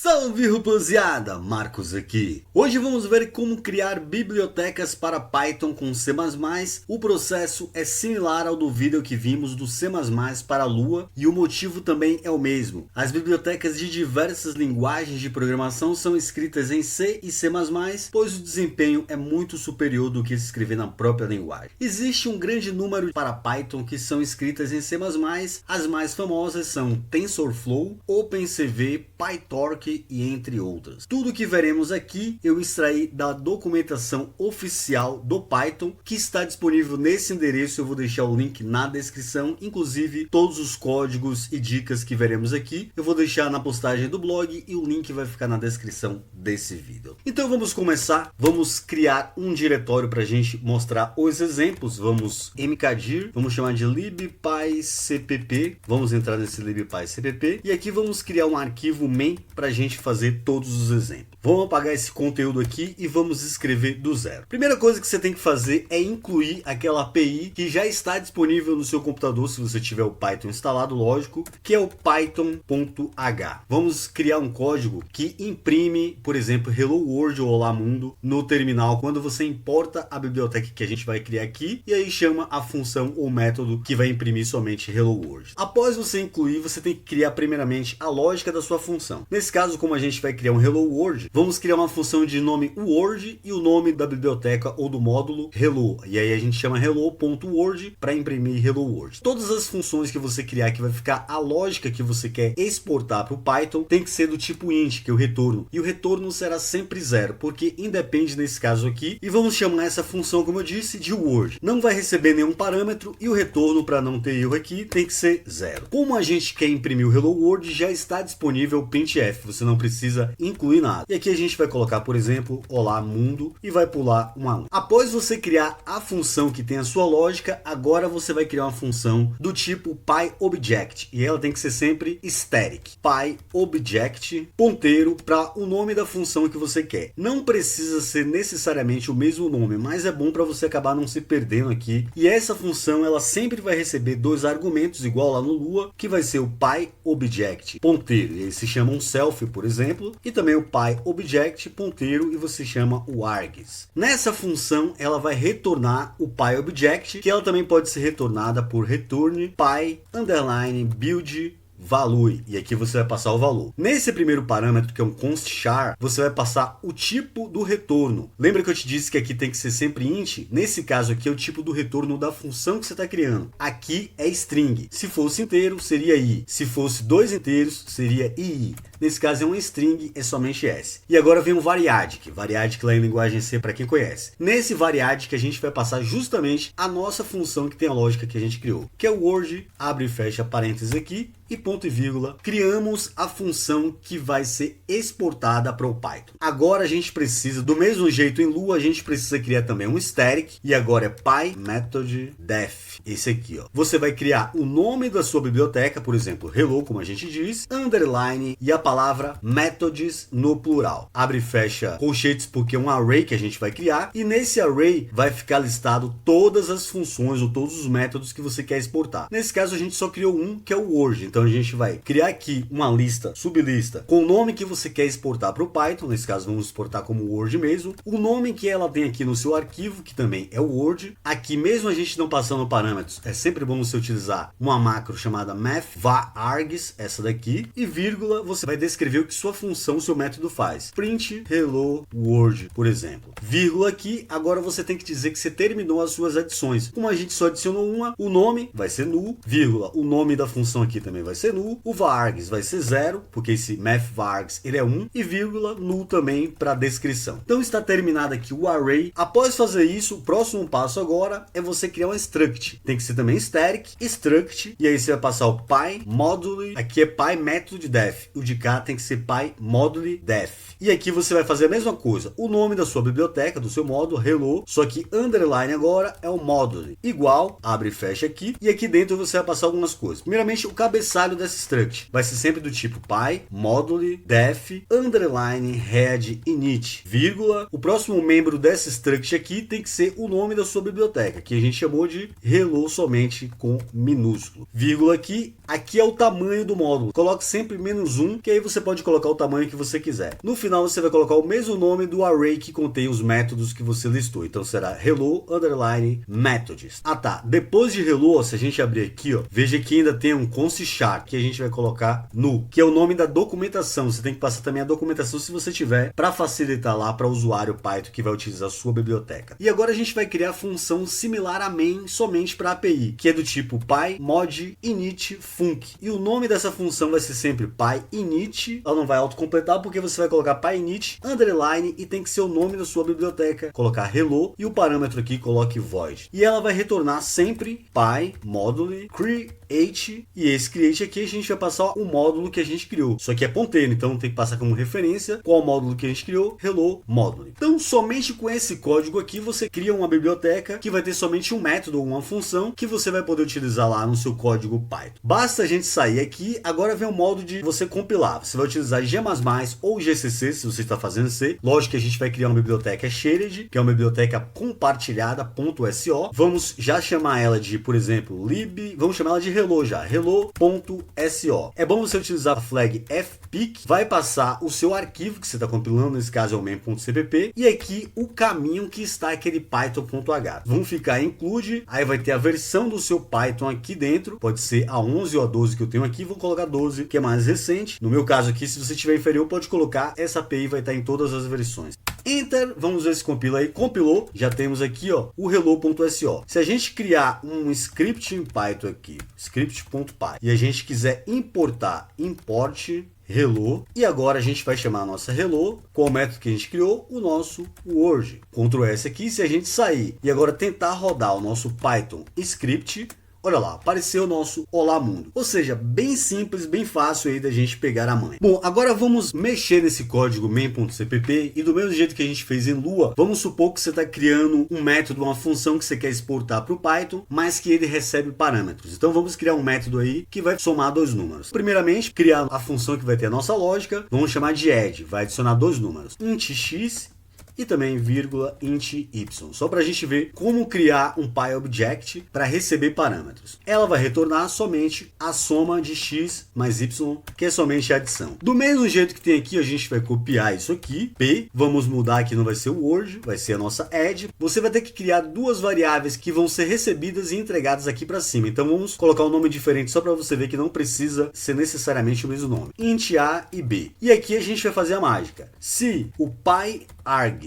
Salve rapaziada, Marcos aqui. Hoje vamos ver como criar bibliotecas para Python com C++. O processo é similar ao do vídeo que vimos do C++ para Lua e o motivo também é o mesmo. As bibliotecas de diversas linguagens de programação são escritas em C e C++, pois o desempenho é muito superior do que se escrever na própria linguagem. Existe um grande número para Python que são escritas em C++, as mais famosas são TensorFlow, OpenCV, PyTorch e entre outras. Tudo que veremos aqui eu extraí da documentação oficial do Python, que está disponível nesse endereço. Eu vou deixar o link na descrição, inclusive todos os códigos e dicas que veremos aqui eu vou deixar na postagem do blog e o link vai ficar na descrição desse vídeo. Então vamos começar, vamos criar um diretório para a gente mostrar os exemplos. Vamos mkdir, vamos chamar de libpycpp, vamos entrar nesse libpycpp e aqui vamos criar um arquivo main para a gente fazer todos os exemplos. Vamos apagar esse conteúdo aqui e vamos escrever do zero. Primeira coisa que você tem que fazer é incluir aquela API que já está disponível no seu computador, se você tiver o Python instalado, lógico, que é o python.h. Vamos criar um código que imprime, por exemplo, Hello World ou Olá Mundo no terminal quando você importa a biblioteca que a gente vai criar aqui e aí chama a função ou método que vai imprimir somente Hello World. Após você incluir, você tem que criar primeiramente a lógica da sua função. Nesse caso, como a gente vai criar um Hello World, vamos criar uma função de nome Word e o nome da biblioteca ou do módulo Hello. E aí a gente chama hello.word para imprimir Hello World. Todas as funções que você criar que vai ficar a lógica que você quer exportar para o Python tem que ser do tipo int, que é o retorno. E o retorno será sempre zero, porque independe nesse caso aqui. E vamos chamar essa função, como eu disse, de Word. Não vai receber nenhum parâmetro e o retorno, para não ter erro aqui, tem que ser zero. Como a gente quer imprimir o Hello World, já está disponível o printf. Você não precisa incluir nada. E aqui a gente vai colocar, por exemplo, Olá Mundo e vai pular 1 a 1. Após você criar a função que tem a sua lógica, agora você vai criar uma função do tipo PyObject e ela tem que ser sempre static. PyObject ponteiro para o nome da função que você quer. Não precisa ser necessariamente o mesmo nome, mas é bom para você acabar não se perdendo aqui. E essa função ela sempre vai receber dois argumentos igual lá no Lua, que vai ser o PyObject ponteiro e eles se chamam self, por exemplo, e também o PyObject ponteiro e você chama o args. Nessa função ela vai retornar o PyObject, que ela também pode ser retornada por return py_build value, e aqui você vai passar o valor. Nesse primeiro parâmetro, que é um const char, você vai passar o tipo do retorno. Lembra que eu te disse que aqui tem que ser sempre int? Nesse caso aqui é o tipo do retorno da função que você está criando. Aqui é string. Se fosse inteiro, seria i. Se fosse dois inteiros, seria ii. Nesse caso é um string, é somente s. E agora vem um variadic. Variadic lá em linguagem C, para quem conhece. Nesse variadic a gente vai passar justamente a nossa função que tem a lógica que a gente criou, que é o word, abre e fecha parênteses aqui, e ponto e vírgula, criamos a função que vai ser exportada para o Python. Agora a gente precisa, do mesmo jeito em Lua, a gente precisa criar também um static, e agora é PyMethodDef, esse aqui, ó. Você vai criar o nome da sua biblioteca, por exemplo, hello, como a gente diz, underline, e a palavra methods no plural. Abre e fecha colchetes, porque é um array que a gente vai criar, e nesse array vai ficar listado todas as funções ou todos os métodos que você quer exportar. Nesse caso a gente só criou um, que é o Word. Então a gente vai criar aqui uma lista, sublista, com o nome que você quer exportar para o Python. Nesse caso vamos exportar como Word mesmo. O nome que ela tem aqui no seu arquivo, que também é o Word. Aqui mesmo a gente não passando parâmetros, é sempre bom você utilizar uma macro chamada math_var_args, essa daqui, e vírgula, você vai descrever o que sua função, seu método faz. Print hello world, por exemplo. Vírgula aqui, agora você tem que dizer que você terminou as suas adições. Como a gente só adicionou uma, o nome vai ser null, vírgula, o nome da função aqui também vai ser null, o vargs vai ser 0, porque esse math_vargs ele é 1, e vírgula, null também para descrição. Então está terminado aqui o array. Após fazer isso, o próximo passo agora é você criar um struct. Tem que ser também static, struct, e aí você vai passar o PyModule, aqui é PyMethodDef, o de cá tem que ser PyModule_def. E aqui você vai fazer a mesma coisa, o nome da sua biblioteca, do seu módulo, hello, só que underline agora é o module, igual, abre e fecha aqui, e aqui dentro você vai passar algumas coisas. Primeiramente, o cabeçalho cabeçalho dessa struct vai ser sempre do tipo py, module, def, underline, head, init, vírgula. O próximo membro dessa struct aqui tem que ser o nome da sua biblioteca, que a gente chamou de hello somente com minúsculo. Vírgula aqui é o tamanho do módulo. Coloque sempre -1, que aí você pode colocar o tamanho que você quiser. No final você vai colocar o mesmo nome do array que contém os métodos que você listou. Então será hello underline methods. Ah tá, depois de hello, se a gente abrir aqui, ó, veja que ainda tem um const char que a gente vai colocar no, que é o nome da documentação. Você tem que passar também a documentação se você tiver, para facilitar lá para o usuário Python que vai utilizar a sua biblioteca. E agora a gente vai criar a função similar a main somente para API, que é do tipo py mod init func. E o nome dessa função vai ser sempre py-init. Ela não vai autocompletar porque você vai colocar py-init underline e tem que ser o nome da sua biblioteca. Colocar hello e o parâmetro aqui coloque void. E ela vai retornar sempre py module create, e esse create aqui a gente vai passar o módulo que a gente criou. Só que é ponteiro, então tem que passar como referência qual módulo que a gente criou, hello module. Então somente com esse código aqui você cria uma biblioteca que vai ter somente um método ou uma função que você vai poder utilizar lá no seu código Python. Basta a gente sair aqui, agora vem o modo de você compilar. Você vai utilizar G++ ou GCC se você está fazendo C. Lógico que a gente vai criar uma biblioteca shared, que é uma biblioteca compartilhada, .so. Vamos já chamar ela de, por exemplo, lib, vamos chamar ela de hello já, hello.so. É bom você utilizar a flag fpic, vai passar o seu arquivo que você está compilando, nesse caso é o main.cpp, e aqui o caminho que está aquele python.h. Vamos ficar em include, aí vai ter a versão do seu Python aqui dentro, pode ser a 11 ou a 12 que eu tenho aqui, vou colocar 12, que é mais recente. No meu caso aqui, se você tiver inferior, pode colocar, essa API vai estar em todas as versões. Enter, vamos ver se compila aí. Compilou, já temos aqui ó, o hello.so. Se a gente criar um script em Python aqui, script.py, e a gente quiser importar, import hello, e agora a gente vai chamar a nossa hello com o método que a gente criou, o nosso word. Ctrl S aqui, se a gente sair e agora tentar rodar o nosso Python script, olha lá, apareceu o nosso Olá Mundo. Ou seja, bem simples, bem fácil aí da gente pegar a manha. Bom, agora vamos mexer nesse código main.cpp e do mesmo jeito que a gente fez em Lua, vamos supor que você está criando um método, uma função que você quer exportar para o Python, mas que ele recebe parâmetros. Então vamos criar um método aí que vai somar dois números. Primeiramente, criar a função que vai ter a nossa lógica, vamos chamar de add, vai adicionar dois números, int x e também vírgula int y, só para a gente ver como criar um PyObject para receber parâmetros. Ela vai retornar somente a soma de x mais y, que é somente a adição. Do mesmo jeito que tem aqui, a gente vai copiar isso aqui, p, vamos mudar aqui, não vai ser o word, vai ser a nossa add. Você vai ter que criar duas variáveis que vão ser recebidas e entregadas aqui para cima. Então vamos colocar um nome diferente só para você ver que não precisa ser necessariamente o mesmo nome. Int a e b. E aqui a gente vai fazer a mágica. Se o pyargs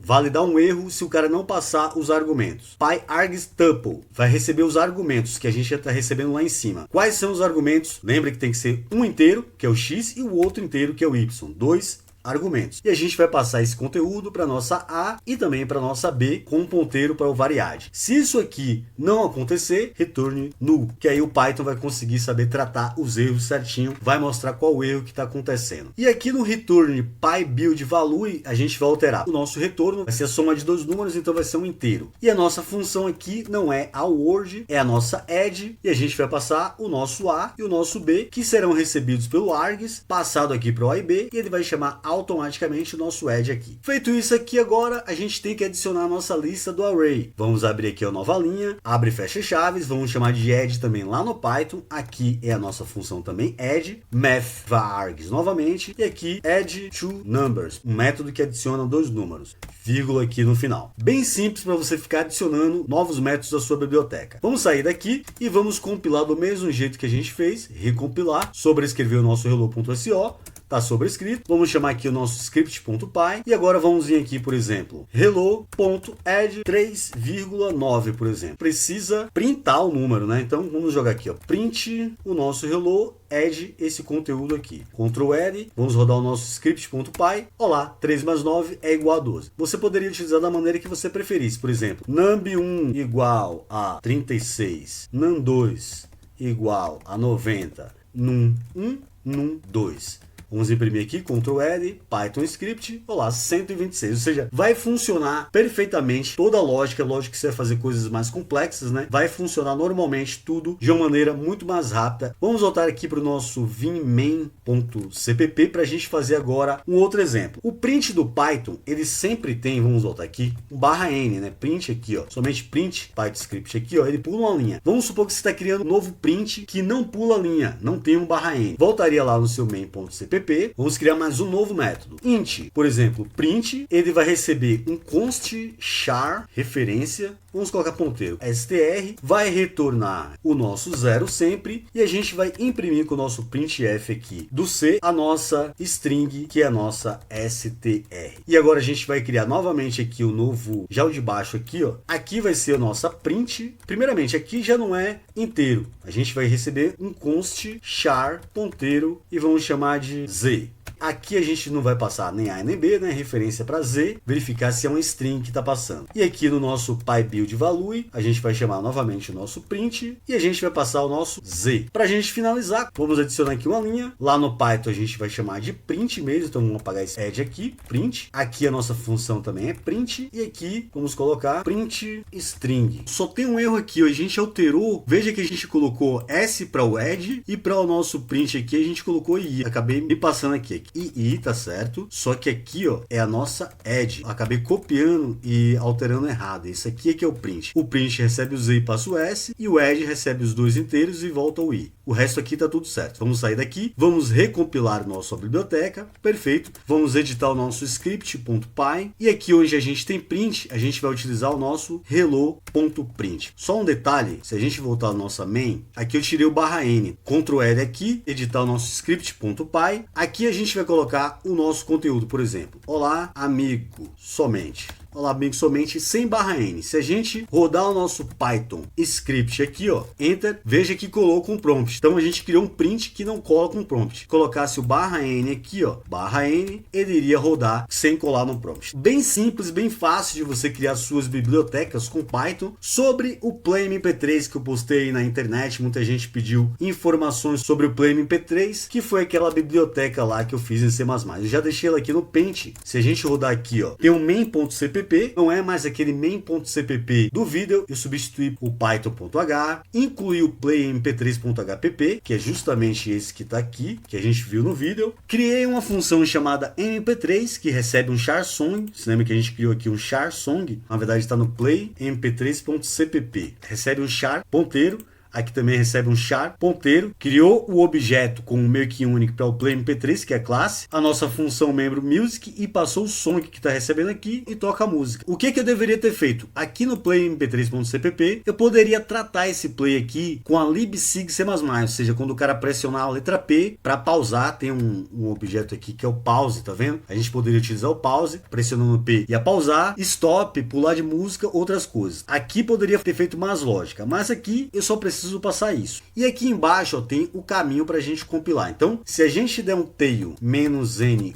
vale dar um erro se o cara não passar os argumentos. pyargs tuple vai receber os argumentos que a gente já está recebendo lá em cima. Quais são os argumentos? Lembra que tem que ser um inteiro, que é o x, e o outro inteiro, que é o y. Dois argumentos. E a gente vai passar esse conteúdo para nossa A e também para nossa B com um ponteiro para o variade. Se isso aqui não acontecer, retorne null, que aí o Python vai conseguir saber tratar os erros certinho, vai mostrar qual o erro que está acontecendo. E aqui no return pyBuildValue, a gente vai alterar. O nosso retorno vai ser a soma de dois números, então vai ser um inteiro. E a nossa função aqui não é a word, é a nossa add, e a gente vai passar o nosso A e o nosso B, que serão recebidos pelo args, passado aqui para o A e B, e ele vai chamar automaticamente o nosso add aqui. Feito isso aqui, agora a gente tem que adicionar a nossa lista do array. Vamos abrir aqui a nova linha, abre e fecha chaves, vamos chamar de add também lá no Python. Aqui é a nossa função também add, math vargs novamente, e aqui add two numbers, um método que adiciona dois números, vírgula aqui no final. Bem simples para você ficar adicionando novos métodos à sua biblioteca. Vamos sair daqui e vamos compilar do mesmo jeito que a gente fez, recompilar, sobrescrever o nosso hello.so. Está sobrescrito. Vamos chamar aqui o nosso script.py e agora vamos vir aqui, por exemplo, hello.add 3,9, por exemplo. Precisa printar o número, né? Então vamos jogar aqui, ó, print o nosso hello, add esse conteúdo aqui. Ctrl L, vamos rodar o nosso script.py. Olá, 3 mais 9 é igual a 12. Você poderia utilizar da maneira que você preferisse, por exemplo, num1 igual a 36, num2 igual a 90, num1, num2. Vamos imprimir aqui, Ctrl L, Python Script, olá, 126. Ou seja, vai funcionar perfeitamente toda a lógica. Lógico que você vai fazer coisas mais complexas, né? Vai funcionar normalmente tudo de uma maneira muito mais rápida. Vamos voltar aqui para o nosso vim.main.cpp para a gente fazer agora um outro exemplo. O print do Python, ele sempre tem, vamos voltar aqui, um /n, né? Print aqui, ó, somente print, Python Script aqui, ó, ele pula uma linha. Vamos supor que você está criando um novo print que não pula a linha, não tem um /n. Voltaria lá no seu main.cpp, vamos criar mais um novo método. Int, por exemplo, print, ele vai receber um const char, referência, vamos colocar ponteiro, str, vai retornar o nosso zero sempre, e a gente vai imprimir com o nosso printf aqui do C a nossa string, que é a nossa str. E agora a gente vai criar novamente aqui o novo, já o de baixo aqui, ó. Aqui vai ser a nossa print. Primeiramente, aqui já não é inteiro. A gente vai receber um const char ponteiro e vamos chamar de z. Aqui a gente não vai passar nem A nem B, né? Referência para Z, verificar se é uma string que está passando. E aqui no nosso PyBuildValue, a gente vai chamar novamente o nosso print e a gente vai passar o nosso Z. Para a gente finalizar, vamos adicionar aqui uma linha. Lá no Python a gente vai chamar de print mesmo, então vamos apagar esse add aqui, print. Aqui a nossa função também é print e aqui vamos colocar print string. Só tem um erro aqui, ó, a gente alterou, veja que a gente colocou S para o add e para o nosso print aqui a gente colocou I. Acabei me passando aqui. II, tá certo? Só que aqui, ó, é a nossa add. Acabei copiando e alterando errado. Isso aqui é que é o print. O print recebe o Z e passa o S, e o add recebe os dois inteiros e volta o I. O resto aqui tá tudo certo. Vamos sair daqui, vamos recompilar nossa biblioteca, perfeito. Vamos editar o nosso script.py, e aqui onde a gente tem print, a gente vai utilizar o nosso hello.print. Só um detalhe, se a gente voltar à nossa main, aqui eu tirei o /n, Ctrl L aqui, editar o nosso script.py, aqui a gente vai colocar o nosso conteúdo, por exemplo, olá amigo somente. Olá, amigo, somente sem /n. Se a gente rodar o nosso Python script aqui, ó, enter, veja que colou com prompt. Então a gente criou um print que não cola com prompt. Colocasse o /n aqui, ó, /n, ele iria rodar sem colar no prompt. Bem simples, bem fácil de você criar suas bibliotecas com Python. Sobre o Play MP3 que eu postei na internet, muita gente pediu informações sobre o Play MP3, que foi aquela biblioteca lá que eu fiz em C++. Eu já deixei ela aqui no Paint. Se a gente rodar aqui, ó, tem um main.cpp, não é mais aquele main.cpp do vídeo, eu substituí o python.h, incluí o playmp3.hpp, que é justamente esse que está aqui, que a gente viu no vídeo. Criei uma função chamada mp3, que recebe um char song. Você lembra que a gente criou aqui um char song? Na verdade está no playmp3.cpp. Recebe um char ponteiro. Aqui também recebe um char ponteiro, criou o objeto com o meio que único para o Play MP3, que é a classe, a nossa função membro music, e passou o som que está recebendo aqui e toca a música. O que eu deveria ter feito? Aqui no Play MP3.cpp, eu poderia tratar esse play aqui com a libsig C++, ou seja, quando o cara pressionar a letra P para pausar, tem um objeto aqui que é o pause, tá vendo? A gente poderia utilizar o pause, pressionando P e a pausar, stop, pular de música, outras coisas. Aqui poderia ter feito mais lógica, mas aqui eu só preciso passar isso. E aqui embaixo, ó, tem o caminho para a gente compilar. Então, se a gente der um tail "-n1"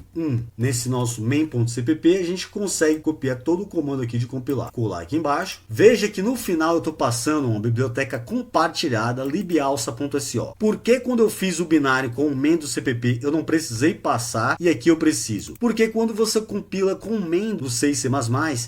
nesse nosso main.cpp, a gente consegue copiar todo o comando aqui de compilar. Colar aqui embaixo. Veja que no final eu estou passando uma biblioteca compartilhada libalsa.so. Por que quando eu fiz o binário com o main do CPP eu não precisei passar e aqui eu preciso? Porque quando você compila com o main do C e C++,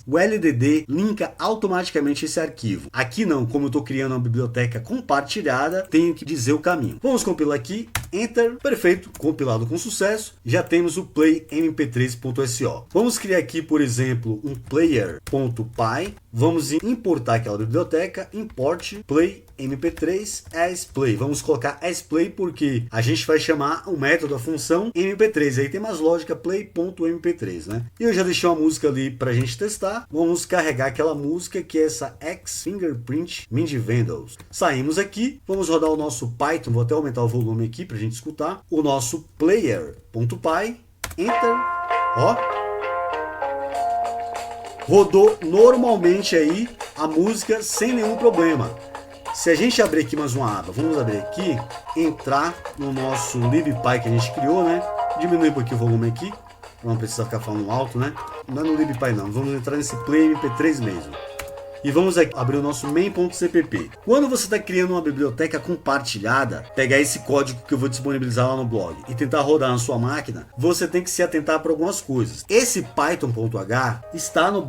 o LDD linka automaticamente esse arquivo. Aqui não, como eu estou criando uma biblioteca compartilhada, tenho que dizer o caminho. Vamos compilar aqui, enter, perfeito, compilado com sucesso. Já temos o playmp3.so. Vamos criar aqui, por exemplo, um player.py. Vamos importar aquela biblioteca, import playmp3 as play. Vamos colocar as play porque a gente vai chamar o método, a função mp3. Aí tem mais lógica, play.mp3, né? E eu já deixei uma música ali pra gente testar. Vamos carregar aquela música que é essa X Fingerprint Mind Vandals. Saímos aqui, vamos rodar o nosso Python. Vou até aumentar o volume aqui pra gente escutar. O nosso player.py, enter, ó. Rodou normalmente aí a música sem nenhum problema. Se a gente abrir aqui mais uma aba, vamos abrir aqui, entrar no nosso libpy que a gente criou, né? Diminuir um pouquinho o volume aqui, não precisa ficar falando alto, né? Não é no libpy não, vamos entrar nesse play mp3 mesmo. e vamos aqui abrir o nosso main.cpp. Quando você está criando uma biblioteca compartilhada, pegar esse código que eu vou disponibilizar lá no blog e tentar rodar na sua máquina, você tem que se atentar para algumas coisas. Esse Python.h está no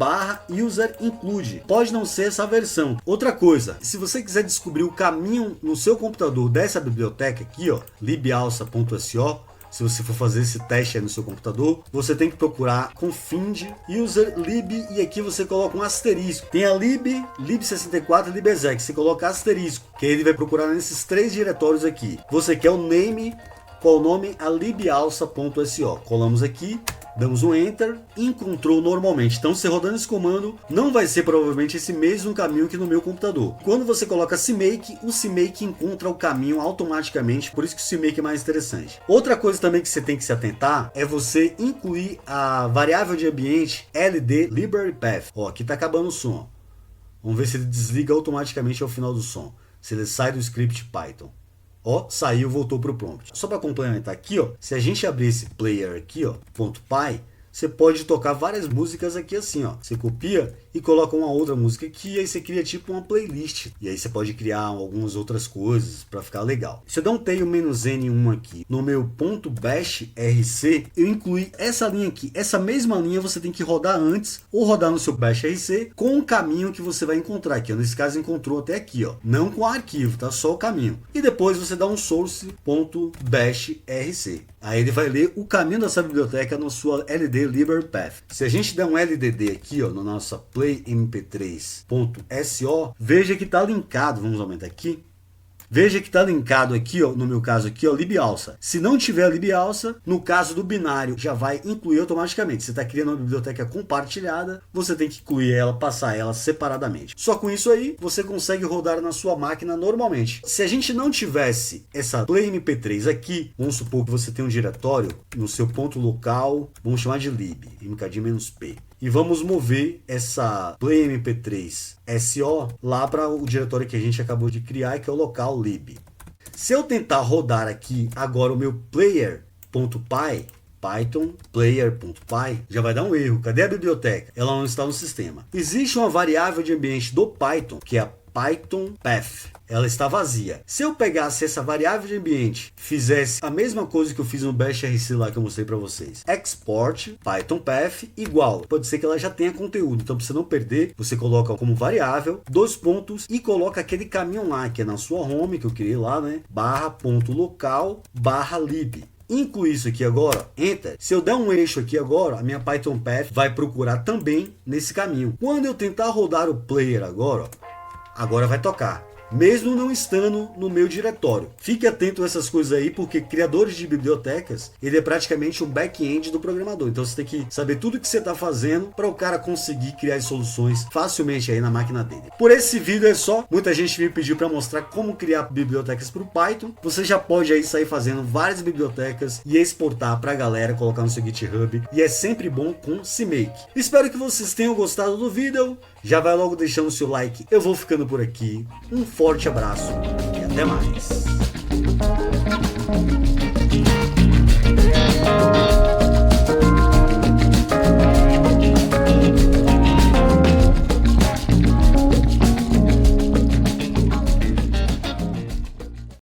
/user include, pode não ser essa versão. Outra coisa, se você quiser descobrir o caminho no seu computador dessa biblioteca aqui, ó, libalsa.so, se você for fazer esse teste aí no seu computador, você tem que procurar com find user lib e aqui você coloca um asterisco. Tem a lib64 e libexec. Você coloca asterisco, que aí ele vai procurar nesses 3 diretórios aqui. Você quer o name, qual o nome? A libalsa.so. Colamos aqui. Damos um Enter, encontrou normalmente. Então, você rodando esse comando, não vai ser provavelmente esse mesmo caminho que no meu computador. Quando você coloca CMake, o CMake encontra o caminho automaticamente, por isso que o CMake é mais interessante. Outra coisa também que você tem que se atentar é você incluir a variável de ambiente LD Library Path. Ó, aqui está acabando o som. Vamos ver se ele desliga automaticamente ao final do som. Se ele sai do script Python. Ó, saiu, voltou para o prompt. Só para complementar aqui, ó, se a gente abrir esse player aqui, ó, .py, você pode tocar várias músicas aqui assim, ó. Você copia e coloca uma outra música aqui, e aí você cria tipo uma playlist. E aí você pode criar algumas outras coisas para ficar legal. Se eu der um tail -n1 aqui no meu .bash rc, eu incluí essa linha aqui. Essa mesma linha você tem que rodar antes, ou rodar no seu bash rc com o caminho que você vai encontrar aqui. Nesse caso encontrou até aqui, ó. Não com o arquivo, tá? Só o caminho. E depois você dá um source.bash rc. Aí ele vai ler o caminho dessa biblioteca na sua LD Library Path. Se a gente der um LDD aqui, ó, na nossa play mp3.so, veja que está linkado, vamos aumentar aqui. Veja que está linkado aqui, ó, no meu caso aqui, ó, libalsa. Se não tiver libalsa, no caso do binário, já vai incluir automaticamente. Você está criando uma biblioteca compartilhada, você tem que incluir ela, passar ela separadamente. Só com isso aí, você consegue rodar na sua máquina normalmente. Se a gente não tivesse essa play mp3 aqui, vamos supor que você tem um diretório no seu ponto local, vamos chamar de lib, mkd-p. E vamos mover essa play mp3 SO lá para o diretório que a gente acabou de criar, que é o local lib. Se eu tentar rodar aqui agora o meu player.py, Python player.py, já vai dar um erro. Cadê a biblioteca? Ela não está no sistema. Existe uma variável de ambiente do Python, que é a Python Path. Ela está vazia. Se eu pegasse essa variável de ambiente, fizesse a mesma coisa que eu fiz no bash rc lá que eu mostrei para vocês, export Python Path igual, pode ser que ela já tenha conteúdo, então para você não perder, você coloca como variável, 2 pontos e coloca aquele caminho lá, que é na sua home, que eu criei lá, né, /local/lib. Incluir isso aqui agora, Enter. Se eu der um eixo aqui agora, a minha Python Path vai procurar também nesse caminho. Quando eu tentar rodar o player agora, ó, agora vai tocar, mesmo não estando no meu diretório. Fique atento a essas coisas aí, porque criadores de bibliotecas, ele é praticamente um back-end do programador. Então você tem que saber tudo que você está fazendo para o cara conseguir criar as soluções facilmente aí na máquina dele. Por esse vídeo é só. Muita gente me pediu para mostrar como criar bibliotecas para o Python. Você já pode aí sair fazendo várias bibliotecas e exportar para a galera, colocar no seu GitHub. E é sempre bom com CMake. Espero que vocês tenham gostado do vídeo. Já vai logo deixando o seu like. Eu vou ficando por aqui. Um forte abraço e até mais.